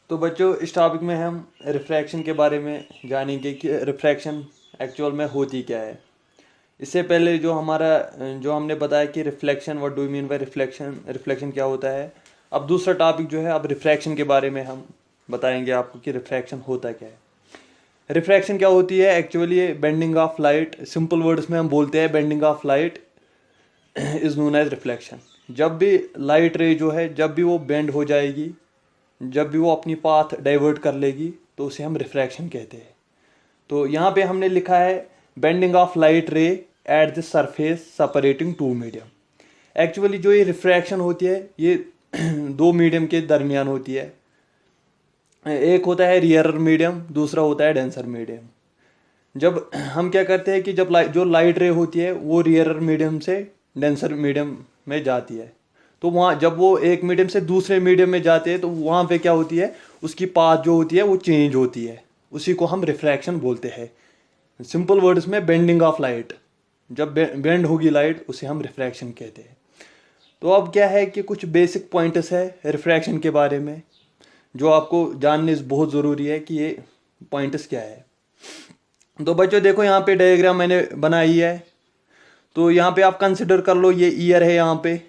तो बच्चों इस टॉपिक में हम रिफ्रैक्शन के बारे में जानेंगे कि रिफ्रैक्शन एक्चुअल में होती क्या है। इससे पहले जो हमने बताया कि reflection, what do you mean by reflection, reflection क्या होता है। अब दूसरा टॉपिक जो है, अब रिफ्रैक्शन के बारे में हम बताएंगे आपको कि रिफ्रैक्शन होता क्या है। रिफ्रैक्शन क्या होती है एक्चुअली, ये bending of light, simple words में हम बोलते हैं bending of light is known as reflection. जब भी लाइट रे जो है, जब भी वो बेंड हो जाएगी, जब भी वो अपनी पाथ डाइवर्ट कर लेगी, तो उसे हम रिफ्रैक्शन कहते हैं। तो यहाँ पे हमने लिखा है bending of light ray at the surface separating two medium. Actually जो ये रिफ्रैक्शन होती है, ये दो मीडियम के दरमियान होती है। एक होता है रियरर मीडियम, दूसरा होता है डेंसर मीडियम। जब हम क्या करते हैं कि जब जो लाइट रे होती है वो रियरर मीडियम से डेंसर मीडियम में जाती है, तो वहाँ जब वो एक मीडियम से दूसरे मीडियम में जाते हैं तो वहाँ पे क्या होती है, उसकी पाथ जो होती है वो चेंज होती है। उसी को हम रिफ्रैक्शन बोलते हैं। सिंपल वर्ड्स में बेंडिंग ऑफ लाइट, जब बेंड होगी लाइट उसे हम रिफ्रैक्शन कहते हैं। तो अब क्या है कि कुछ बेसिक पॉइंट्स है रिफ्रैक्शन के बारे में जो आपको जानने बहुत ज़रूरी है कि ये पॉइंट्स क्या है। तो बच्चों देखो, यहाँ पे डायग्राम मैंने बनाई है। तो यहाँ पे आप कंसिडर कर लो, ये ईयर है। यहाँ पे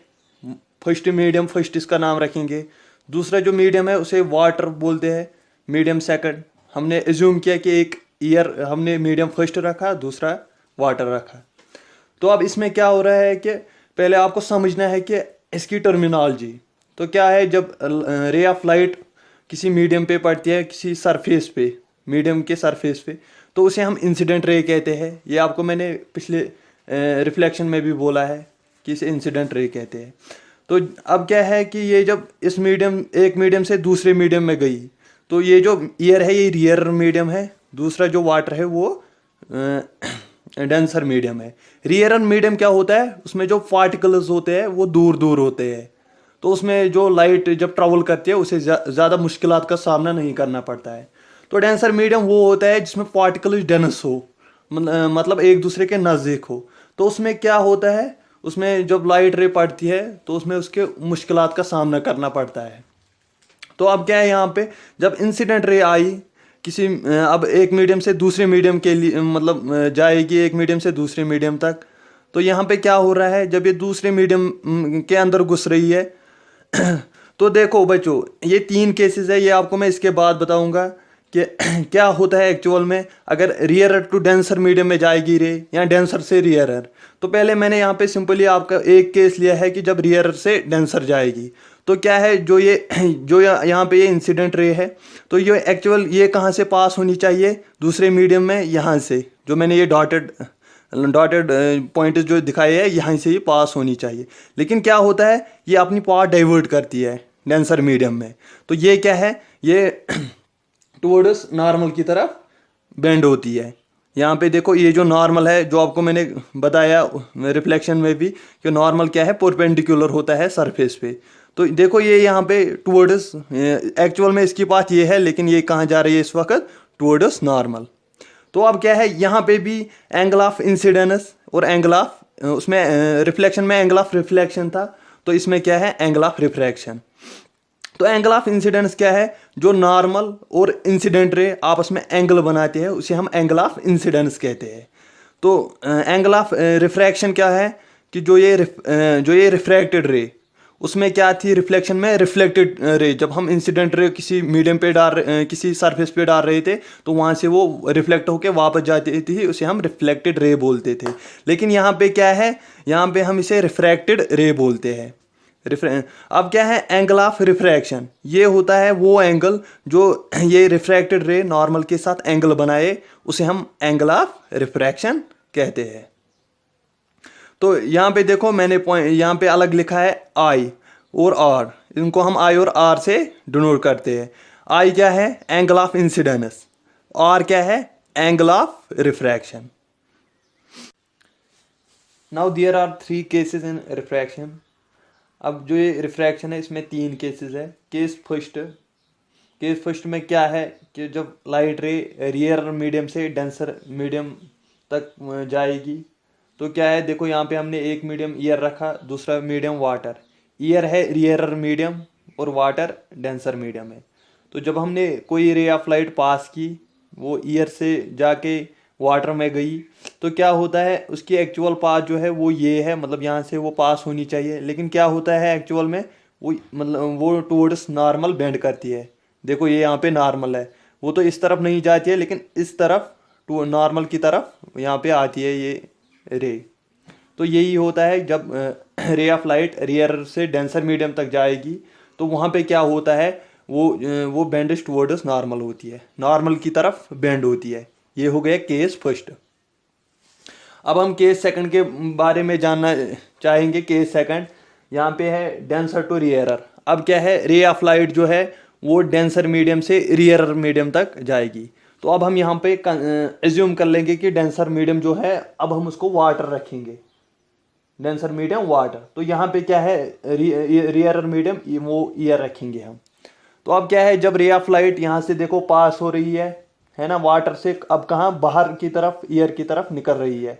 फर्स्ट मीडियम, फर्स्ट इसका नाम रखेंगे। दूसरा जो मीडियम है उसे वाटर बोलते हैं, मीडियम सेकंड। हमने एज्यूम किया कि एक ईयर हमने मीडियम फर्स्ट रखा, दूसरा वाटर रखा। तो अब इसमें क्या हो रहा है कि पहले आपको समझना है कि इसकी टर्मिनोलॉजी। तो क्या है, जब रे ऑफ लाइट किसी मीडियम पे पड़ती है, किसी सरफेस पे, मीडियम के सरफेस पे, तो उसे हम इंसिडेंट रे कहते हैं। ये आपको मैंने पिछले रिफ्लेक्शन में भी बोला है कि इसे इंसिडेंट रे कहते हैं। तो अब क्या है कि ये जब इस मीडियम, एक मीडियम से दूसरे मीडियम में गई, तो ये जो ईयर है ये रियर मीडियम है, दूसरा जो वाटर है वो डेंसर मीडियम है। रियर मीडियम क्या होता है, उसमें जो पार्टिकल्स होते हैं वो दूर दूर होते हैं, तो उसमें जो लाइट जब ट्रेवल करती है उसे ज़्यादा मुश्किलात का सामना नहीं करना पड़ता है। तो डेंसर मीडियम वो होता है जिसमें पार्टिकल डेंस हो, मतलब एक दूसरे के नज़दीक हो। तो उसमें क्या होता है, उसमें जब लाइट रे पड़ती है तो उसमें उसके मुश्किलात का सामना करना पड़ता है। तो अब क्या है, यहाँ पे जब इंसिडेंट रे आई किसी अब एक मीडियम से दूसरे मीडियम के लिए, मतलब जाएगी एक मीडियम से दूसरे मीडियम तक। तो यहाँ पे क्या हो रहा है, जब ये दूसरे मीडियम के अंदर घुस रही है तो देखो बच्चों, ये तीन केसेस है, ये आपको मैं इसके बाद बताऊंगा कि क्या होता है एक्चुअल में अगर रियरर टू डेंसर मीडियम में जाएगी रे, या डेंसर से रियरर। तो पहले मैंने यहाँ पे सिंपली आपका एक केस लिया है कि जब रियरर से डेंसर जाएगी, तो क्या है, जो यहाँ पे ये इंसिडेंट रे है, तो ये एक्चुअल ये कहाँ से पास होनी चाहिए, दूसरे मीडियम में, यहाँ से। जो मैंने ये डॉटेड डॉटेड पॉइंट जो दिखाए हैं यहाँ से ये पास होनी चाहिए। लेकिन क्या होता है, ये अपनी पाथ डाइवर्ट करती है डेंसर मीडियम में। तो ये क्या है, ये टुवर्ड्स नॉर्मल की तरफ बेंड होती है। यहाँ पे देखो, ये जो नॉर्मल है, जो आपको मैंने बताया रिफ्लेक्शन में भी, कि नॉर्मल क्या है, परपेंडिकुलर होता है सरफेस पे। तो देखो ये यहाँ पे टुवर्ड्स, एक्चुअल में इसकी पाथ ये है, लेकिन ये कहाँ जा रही है इस वक्त, टुवर्ड्स नॉर्मल। तो अब क्या है, यहाँ पे भी एंगल ऑफ इंसिडेंस और एंगल ऑफ, उसमें रिफ्लेक्शन में एंगल ऑफ रिफ्लेक्शन था, तो इसमें क्या है, एंगल ऑफ रिफ्रैक्शन। तो एंगल ऑफ इंसिडेंस क्या है, जो नॉर्मल और इंसिडेंट रे आपस में एंगल बनाते हैं उसे हम एंगल ऑफ इंसिडेंस कहते हैं। तो एंगल ऑफ रिफ्रैक्शन क्या है कि जो ये रिफ्रैक्टेड रे, उसमें क्या थी, रिफ्लेक्शन में रिफ्लेक्टेड रे, जब हम इंसिडेंट रे किसी मीडियम पे किसी सरफेस पे डाल रहे थे तो वहाँ से वो रिफ्लेक्ट होके वापस जाती थी, उसे हम रिफ्लेक्टेड रे बोलते थे। लेकिन यहाँ पे क्या है, यहाँ पे हम इसे रिफ्रैक्टेड रे बोलते हैं। अब क्या है, एंगल ऑफ रिफ्रैक्शन, ये होता है वो एंगल जो ये रिफ्रैक्टेड रे नॉर्मल के साथ एंगल बनाए, उसे हम एंगल ऑफ रिफ्रैक्शन कहते हैं। तो यहाँ पे देखो, मैंने पॉइंट यहाँ पे अलग लिखा है आई और आर, इनको हम आई और आर से डिनोट करते हैं। आई क्या है, एंगल ऑफ इंसिडेंस, आर क्या है, angle of refraction. Now there are 3 cases in refraction. अब जो ये रिफ्रैक्शन है इसमें 3 केसेस है। केस फर्स्ट में क्या है कि जब लाइट रे रियर मीडियम से डेंसर मीडियम तक जाएगी, तो क्या है, देखो यहाँ पे हमने एक मीडियम ईयर रखा, दूसरा मीडियम वाटर। ईयर है रियर मीडियम और वाटर डेंसर मीडियम है। तो जब हमने कोई रे ऑफ लाइट पास की, वो ईयर से जाके वाटर में गई, तो क्या होता है उसकी एक्चुअल पाथ जो है वो ये है, मतलब यहाँ से वो पास होनी चाहिए, लेकिन क्या होता है एक्चुअल में वो मतलब वो टूवर्ड्स नॉर्मल बेंड करती है। देखो ये यहाँ पे नॉर्मल है, वो तो इस तरफ नहीं जाती है लेकिन इस तरफ टू नॉर्मल की तरफ यहाँ पे आती है ये रे। तो यही होता है जब रे ऑफ लाइट रेयर से डेंसर मीडियम तक जाएगी तो वहाँ पे क्या होता है वो बेंडिश टुवर्ड्स नॉर्मल होती है, नॉर्मल की तरफ बेंड होती है। ये हो गया केस फर्स्ट। अब हम केस सेकंड के बारे में जानना चाहेंगे। केस सेकंड यहाँ पे है डेंसर टू रियरर। अब क्या है, रे ऑफ लाइट जो है वो डेंसर मीडियम से रियरर मीडियम तक जाएगी। तो अब हम यहाँ पे एज्यूम कर लेंगे कि डेंसर मीडियम जो है अब हम उसको वाटर रखेंगे, डेंसर मीडियम वाटर। तो यहाँ पे क्या है रियरर मीडियम वो ईयर रखेंगे हम। तो अब क्या है, जब रे ऑफ लाइट यहाँ से देखो पास हो रही है ना, वाटर से अब कहाँ बाहर की तरफ ईयर की तरफ निकल रही है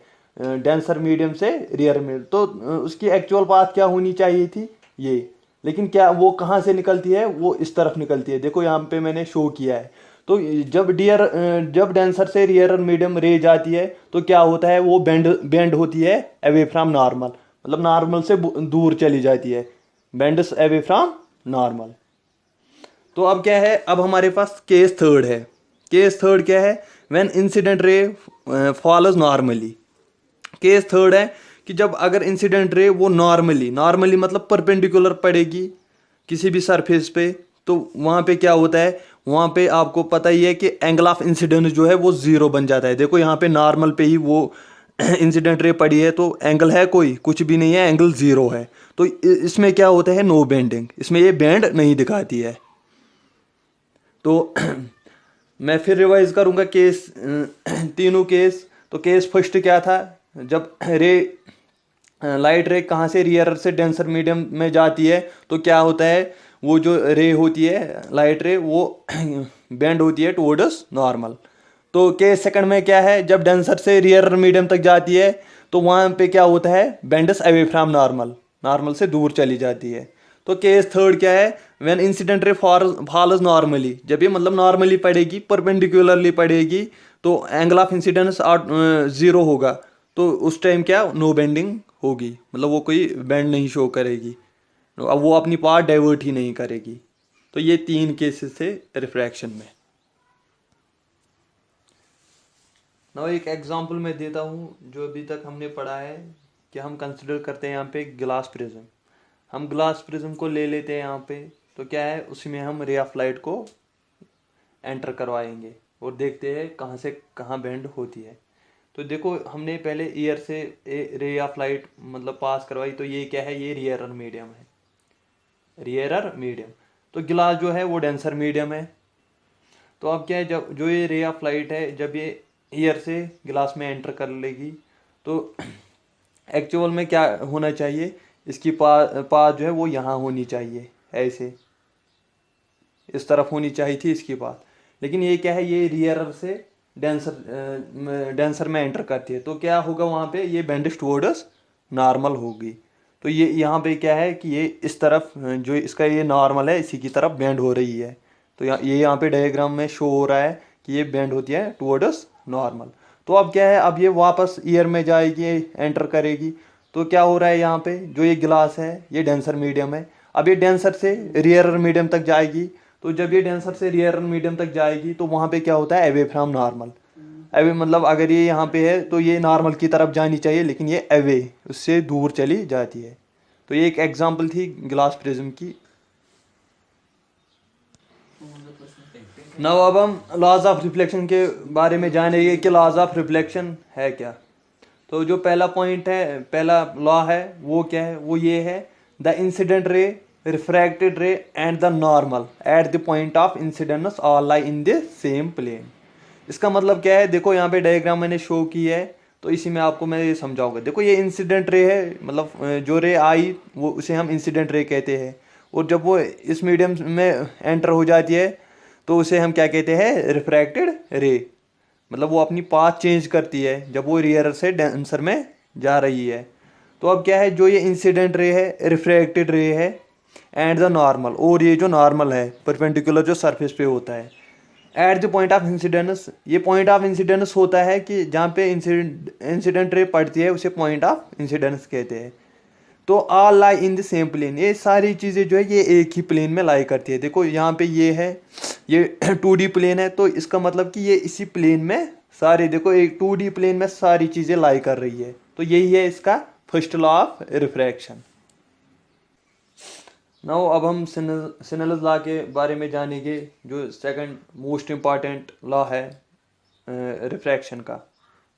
डेंसर मीडियम से रियर में, तो उसकी एक्चुअल पाथ क्या होनी चाहिए थी ये, लेकिन क्या वो कहाँ से निकलती है, वो इस तरफ निकलती है। देखो यहाँ पे मैंने शो किया है। तो जब डेंसर से रियर मीडियम रे जाती है तो क्या होता है, वो बेंड होती है अवे फ्रॉम नॉर्मल, मतलब नॉर्मल से दूर चली जाती है, बेंड्स अवे फ्रॉम नॉर्मल। तो अब क्या है, अब हमारे पास केस थर्ड है। केस थर्ड क्या है, when incident ray follows normally. Case third है कि जब अगर इंसिडेंट रे वो नॉर्मली मतलब परपेंडिकुलर पड़ेगी किसी भी सरफेस पे, तो वहाँ पे क्या होता है, वहाँ पे आपको पता ही है कि एंगल ऑफ इंसिडेंस जो है वो जीरो बन जाता है। देखो यहाँ पे नॉर्मल पे ही वो इंसिडेंट रे पड़ी है तो एंगल है कोई, कुछ भी नहीं है, एंगल जीरो है। तो इसमें क्या होता है, नो बेंडिंग, इसमें ये बेंड नहीं दिखाती है। तो मैं फिर रिवाइज करूँगा केस तीनों केस। तो केस फर्स्ट क्या था, जब लाइट रे कहाँ से रियर से डेंसर मीडियम में जाती है तो क्या होता है, वो जो रे होती है लाइट रे वो बेंड होती है टुवर्ड्स नॉर्मल। तो केस सेकंड में क्या है, जब डेंसर से रियर मीडियम तक जाती है तो वहाँ पे क्या होता है, बेंड्स अवे फ्रॉम नॉर्मल से दूर चली जाती है। तो केस थर्ड क्या है, when incident ray follows normally, जब ये मतलब नॉर्मली पड़ेगी, परपेंडिकुलरली पड़ेगी, तो एंगल ऑफ इंसिडेंस जीरो होगा, तो उस टाइम क्या नो बेंडिंग होगी, मतलब वो कोई बेंड नहीं शो करेगी, अब वो अपनी पाथ डाइवर्ट ही नहीं करेगी। तो ये तीन केसेस थे रिफ्रैक्शन में। ना एक एग्जांपल मैं देता हूँ जो अभी तक हमने पढ़ा है कि हम कंसिडर करते हैं यहाँ पे ग्लास प्रिज्म। हम ग्लास प्रिज्म को ले लेते हैं यहाँ पे, तो क्या है उसमें हम रे ऑफ लाइट को एंटर करवाएंगे और देखते हैं कहाँ से कहाँ बेंड होती है। तो देखो हमने पहले ईयर से रे ऑफ लाइट मतलब पास करवाई, तो ये क्या है, ये रियरर मीडियम है, रियरर मीडियम। तो गिलास जो है वो डेंसर मीडियम है। तो अब क्या है, जब जो ये रे ऑफ लाइट है जब ये ईयर से गिलास में एंटर कर लेगी तो एक्चुअल में क्या होना चाहिए, इसकी पाथ जो है वो यहाँ होनी चाहिए, ऐसे इस तरफ होनी चाहिए थी इसकी पाथ, लेकिन ये क्या है, ये रियरर से डेंसर में एंटर करती है। तो क्या होगा वहाँ पे, ये बेंडिश टुवर्ड्स नॉर्मल होगी। तो ये यहाँ पे क्या है कि ये इस तरफ जो इसका ये नॉर्मल है इसी की तरफ बेंड हो रही है। तो ये यहाँ पे डायग्राम में शो हो रहा है कि ये बेंड होती है टुवर्ड्स नॉर्मल। तो अब क्या है, अब ये वापस ईयर में जाएगी, एंटर करेगी। तो क्या हो रहा है, यहाँ पे जो ये गिलास है ये डेंसर मीडियम है, अब ये डेंसर से रियरर मीडियम तक जाएगी। तो जब ये डेंसर से रियरर मीडियम तक जाएगी तो वहाँ पे क्या होता है, अवे फ्रॉम नॉर्मल। अवे मतलब अगर ये यहाँ पे है तो ये नॉर्मल की तरफ जानी चाहिए, लेकिन ये अवे उससे दूर चली जाती है। तो ये एक एग्जांपल थी ग्लास प्रिज्म की। नाउ अब हम लॉज ऑफ रिफ्लेक्शन के बारे में जानेंगे कि लॉज ऑफ रिफ्लेक्शन है क्या। तो जो पहला पॉइंट है, पहला लॉ है वो क्या है, वो ये है, the incident ray, refracted ray and the normal at the point of incidence all lie in the same plane. इसका मतलब क्या है, देखो यहाँ पे डायग्राम मैंने शो की है, तो इसी में आपको मैं ये समझाऊंगा। देखो ये इंसिडेंट रे है, मतलब जो रे आई वो उसे हम इंसिडेंट रे कहते हैं, और जब वो इस मीडियम में एंटर हो जाती है तो उसे हम क्या कहते हैं, रिफ्रैक्टेड रे। मतलब वो अपनी पाथ चेंज करती है जब वो रियर से डेंसर में जा रही है। तो अब क्या है, जो ये इंसिडेंट रे है, रिफ्रैक्टेड रे है, एंड द नॉर्मल, और ये जो नॉर्मल है परपेंडिकुलर जो सरफेस पे होता है। Eight the point of incidence, ये पॉइंट ऑफ इंसिडेंस होता है कि जहाँ पे इंसिडेंट रे पड़ती है उसे पॉइंट ऑफ इंसिडेंस कहते हैं। तो all lie in the same plane, ये सारी चीज़ें जो है ये एक ही प्लेन में लाई करती है। देखो यहाँ पे ये है, ये 2D प्लेन है, तो इसका मतलब कि ये इसी प्लेन में सारी, देखो एक 2D प्लेन में सारी चीज़ें लाई कर रही है। तो यही है इसका first law of refraction. Now अब हम सिनेलस लॉ के बारे में जानेंगे, जो सेकंड मोस्ट इम्पॉर्टेंट लॉ है रिफ्रैक्शन का।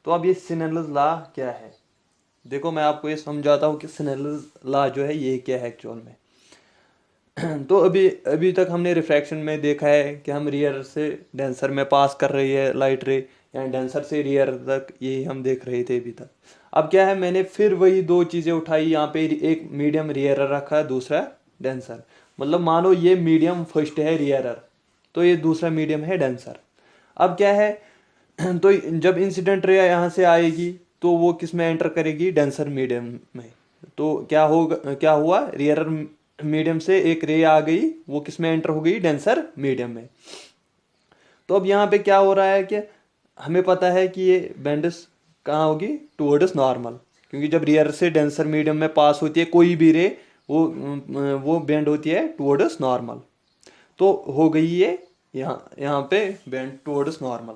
तो अब ये सिनेलस लॉ क्या है, देखो मैं आपको ये समझाता हूँ कि सिनेलस लॉ जो है ये क्या है एक्चुअल में। तो अभी तक हमने रिफ्रैक्शन में देखा है कि हम रियर से डेंसर में पास कर रही है लाइट रे, या डेंसर से रियर तक, यही हम देख रहे थे अभी तक। अब क्या है, मैंने फिर वही दो चीज़ें उठाई, यहाँ पे एक मीडियम रियरर रखा है, दूसरा डेंसर। मतलब मानो ये मीडियम फर्स्ट है रियरर, तो ये दूसरा मीडियम है डेंसर। अब क्या है, तो जब इंसिडेंट रे यहाँ से आएगी तो वो किस में एंटर करेगी, डेंसर मीडियम में। तो क्या हुआ, रियरर मीडियम से एक रे आ गई, वो किस में एंटर हो गई, डेंसर मीडियम में। तो अब यहाँ पे क्या हो रहा है कि हमें पता है कि ये बेंडिस कहाँ होगी, टुवर्ड्स नॉर्मल, क्योंकि जब रियर से डेंसर मीडियम में पास होती है कोई भी रे, वो बेंड होती है टुवर्ड्स नॉर्मल। तो हो गई ये यहाँ पे बेंड टुवर्ड्स नॉर्मल।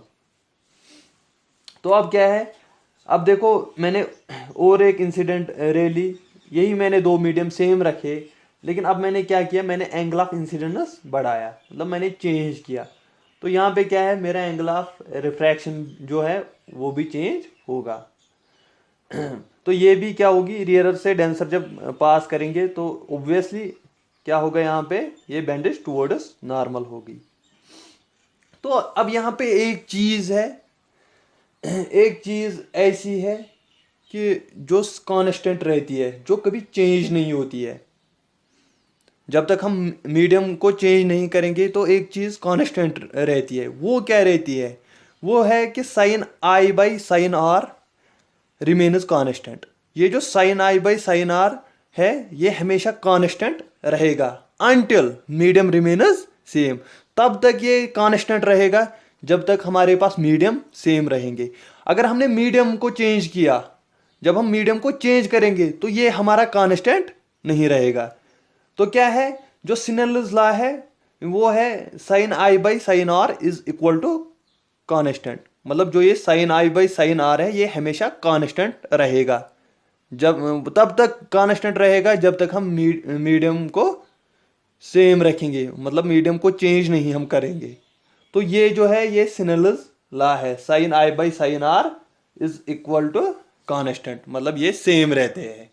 तो अब क्या है, अब देखो मैंने और एक इंसिडेंट रे ली, यही मैंने दो मीडियम सेम रखे, लेकिन अब मैंने क्या किया, मैंने एंगल ऑफ इंसिडेंस बढ़ाया, मतलब मैंने चेंज किया। तो यहाँ पे क्या है, मेरा एंगल ऑफ रिफ्रैक्शन जो है वो भी चेंज होगा। तो ये भी क्या होगी, रियरर से डेंसर जब पास करेंगे तो ऑब्वियसली क्या होगा, यहाँ पे ये बेंडिश टुवर्ड्स नॉर्मल होगी। तो अब यहाँ पे एक चीज़ है, एक चीज़ ऐसी है कि जो कांस्टेंट रहती है, जो कभी चेंज नहीं होती है। जब तक हम मीडियम को चेंज नहीं करेंगे तो एक चीज़ कांस्टेंट रहती है। वो क्या रहती है, वो है कि sine i by sine r remains constant. ये जो sine i by sine r है ये हमेशा कांस्टेंट रहेगा अनटिल मीडियम रिमेन्स सेम। तब तक ये कांस्टेंट रहेगा जब तक हमारे पास मीडियम सेम रहेंगे। अगर हमने मीडियम को चेंज किया, जब हम मीडियम को चेंज करेंगे तो ये हमारा कांस्टेंट नहीं रहेगा। तो क्या है, जो सिनेलस लॉ है वो है sine i by sine r is equal to constant. मतलब जो ये sine i by sine r है ये हमेशा कांस्टेंट रहेगा, जब तब तक कांस्टेंट रहेगा जब तक हम मीडियम को सेम रखेंगे, मतलब मीडियम को चेंज नहीं हम करेंगे। तो ये जो है ये सिनेलस लॉ है, sine i by sine r is equal to constant, मतलब ये सेम रहते हैं।